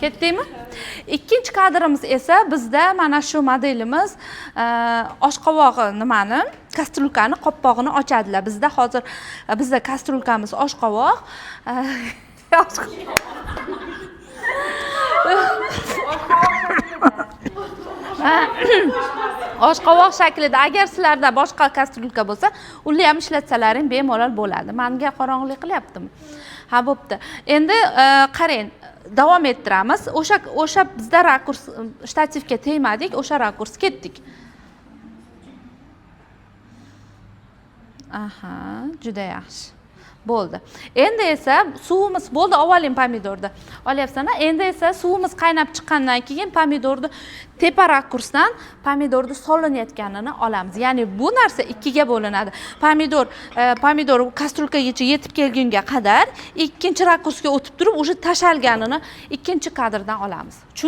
Ketdikmi? Ikkinchi kadrimiz esa bizda mana shu modelimiz oshqovog'i nimani, kastrulkani qopqog'ini ochadilar. Bizda kastrulkamiz oshqovoq. Oshqovoq shaklida. Agar sizlarda boshqa kastrulka bo'lsa, uni ham ishlatsalaring bemalol bo'ladi. Menga qorong'ulik qilyaptimi? Ha, bo'pti. Endi qarang, davom ettiramiz. O'sha bizda rakurs shtativga tegmadik, o'sha rakurs ketdik. Aha, juda yaxshi. Bo'ldi. Endi esa suvimiz bo'ldi, avvalin pomidorni olyapsan-a. Endi esa suvimiz qaynab chiqqandan keyin pomidorni tepa rakursdan pomidorni solinayotganini olamiz. Ya'ni bu narsa ikkiga bo'linadi. Pomidor kastrulkagacha yetib kelgunga qadar ikkinchi rakursga o'tib turib, o'sha tashalganini ikkinchi kadrdan olamiz.